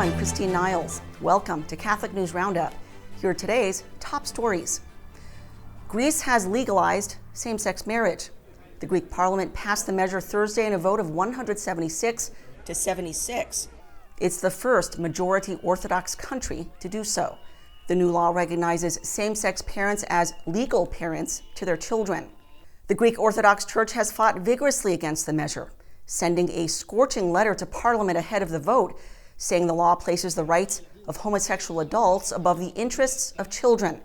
I'm Christine Niles. Welcome to Catholic News Roundup. Here are today's top stories. Greece has legalized same-sex marriage. The Greek parliament passed the measure Thursday in a vote of 176 to 76. It's the first majority Orthodox country to do so. The new law recognizes same-sex parents as legal parents to their children. The Greek Orthodox Church has fought vigorously against the measure, sending a scorching letter to Parliament ahead of the vote, saying the law places the rights of homosexual adults above the interests of children,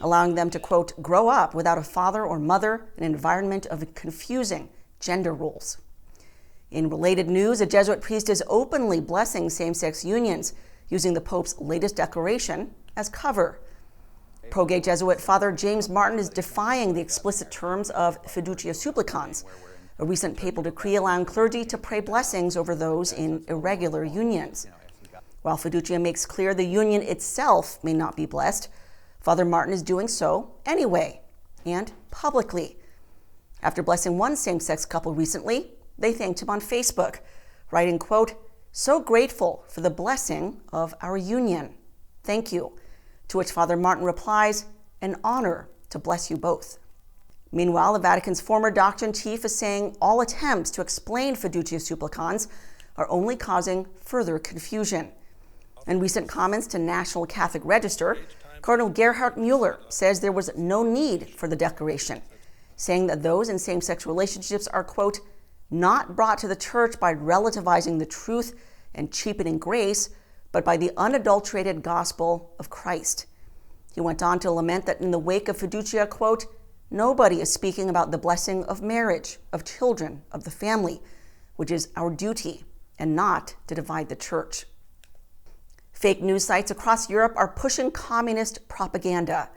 allowing them to, quote, grow up without a father or mother in an environment of confusing gender roles. In related news, a Jesuit priest is openly blessing same-sex unions, using the Pope's latest declaration as cover. Pro-gay Jesuit Father James Martin is defying the explicit terms of Fiducia Supplicans, a recent papal decree allowing clergy to pray blessings over those in irregular unions. While Fiducia makes clear the union itself may not be blessed, Father Martin is doing so anyway, and publicly. After blessing one same-sex couple recently, they thanked him on Facebook, writing, quote, "So grateful for the blessing of our union. Thank you." To which Father Martin replies, "An honor to bless you both." Meanwhile, the Vatican's former doctrine chief is saying all attempts to explain Fiducia Supplicans are only causing further confusion. In recent comments to National Catholic Register, Cardinal Gerhard Mueller says there was no need for the declaration, saying that those in same-sex relationships are, quote, not brought to the church by relativizing the truth and cheapening grace, but by the unadulterated gospel of Christ. He went on to lament that in the wake of Fiducia, quote, nobody is speaking about the blessing of marriage, of children, of the family, which is our duty, and not to divide the church. Fake news sites across Europe are pushing communist propaganda.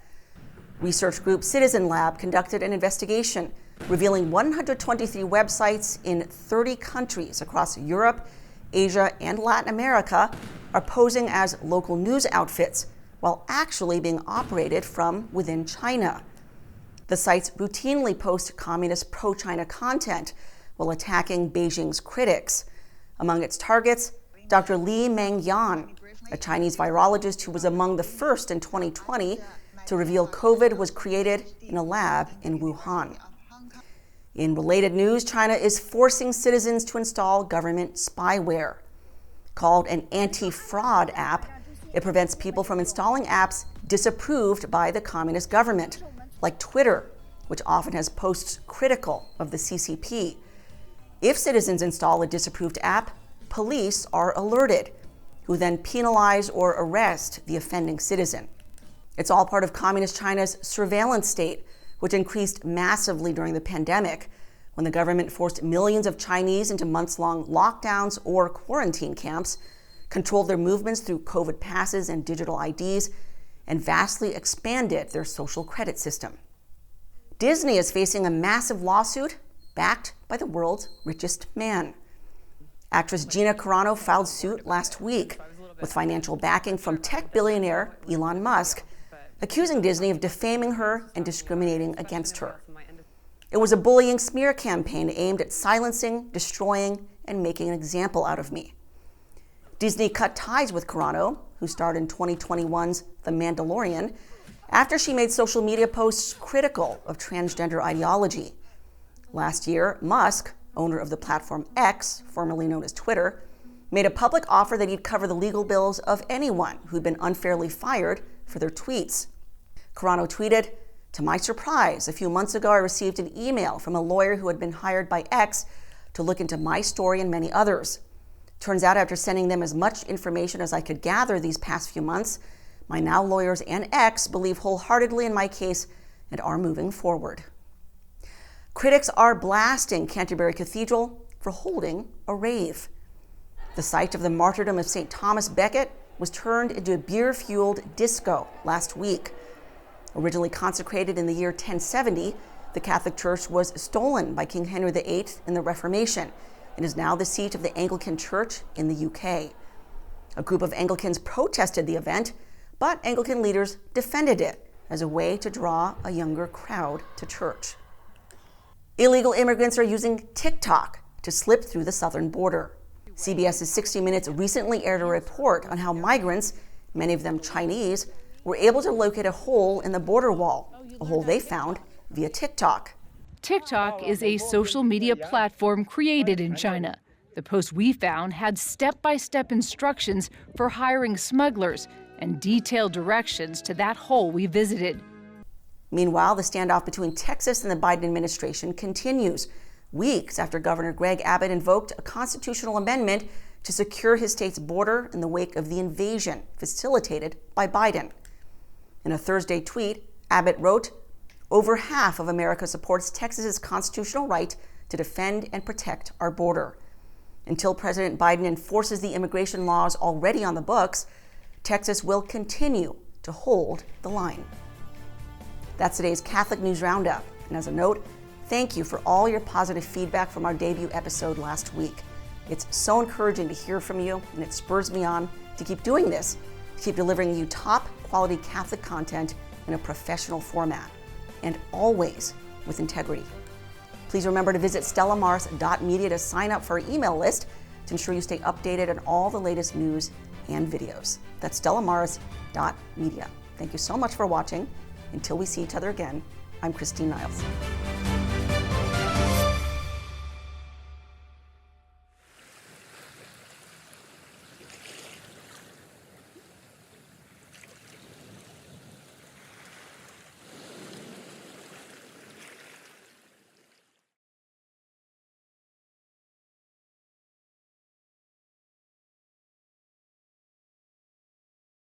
Research group Citizen Lab conducted an investigation revealing 123 websites in 30 countries across Europe, Asia, and Latin America are posing as local news outfits while actually being operated from within China. The sites routinely post communist pro-China content while attacking Beijing's critics. Among its targets, Dr. Li Mengyan, a Chinese virologist who was among the first in 2020 to reveal COVID was created in a lab in Wuhan. In related news, China is forcing citizens to install government spyware. Called an anti-fraud app, it prevents people from installing apps disapproved by the communist government, like Twitter, which often has posts critical of the CCP. If citizens install a disapproved app, police are alerted, who then penalize or arrest the offending citizen. It's all part of Communist China's surveillance state, which increased massively during the pandemic, when the government forced millions of Chinese into months-long lockdowns or quarantine camps, controlled their movements through COVID passes and digital IDs, and vastly expanded their social credit system. Disney is facing a massive lawsuit backed by the world's richest man. Actress Gina Carano filed suit last week with financial backing from tech billionaire Elon Musk, accusing Disney of defaming her and discriminating against her. It was a bullying smear campaign aimed at silencing, destroying, and making an example out of me. Disney cut ties with Carano, who starred in 2021's The Mandalorian, after she made social media posts critical of transgender ideology. Last year, Musk, owner of the platform X, formerly known as Twitter, made a public offer that he'd cover the legal bills of anyone who'd been unfairly fired for their tweets. Carano tweeted, "To my surprise, a few months ago I received an email from a lawyer who had been hired by X to look into my story and many others. Turns out after sending them as much information as I could gather these past few months, my now lawyers and X believe wholeheartedly in my case and are moving forward." Critics are blasting Canterbury Cathedral for holding a rave. The site of the martyrdom of St. Thomas Becket was turned into a beer-fueled disco last week. Originally consecrated in the year 1070, the Catholic Church was stolen by King Henry VIII in the Reformation and is now the seat of the Anglican Church in the UK. A group of Anglicans protested the event, but Anglican leaders defended it as a way to draw a younger crowd to church. Illegal immigrants are using TikTok to slip through the southern border. CBS's 60 Minutes recently aired a report on how migrants, many of them Chinese, were able to locate a hole in the border wall, a hole they found via TikTok. TikTok is a social media platform created in China. The post we found had step-by-step instructions for hiring smugglers and detailed directions to that hole we visited. Meanwhile, the standoff between Texas and the Biden administration continues, weeks after Governor Greg Abbott invoked a constitutional amendment to secure his state's border in the wake of the invasion facilitated by Biden. In a Thursday tweet, Abbott wrote, "Over half of America supports Texas's constitutional right to defend and protect our border. Until President Biden enforces the immigration laws already on the books, Texas will continue to hold the line." That's today's Catholic News Roundup. And as a note, thank you for all your positive feedback from our debut episode last week. It's so encouraging to hear from you, and it spurs me on to keep doing this, to keep delivering you top quality Catholic content in a professional format, and always with integrity. Please remember to visit stellamaris.media to sign up for our email list to ensure you stay updated on all the latest news and videos. That's stellamaris.media. Thank you so much for watching. Until we see each other again, I'm Christine Niles.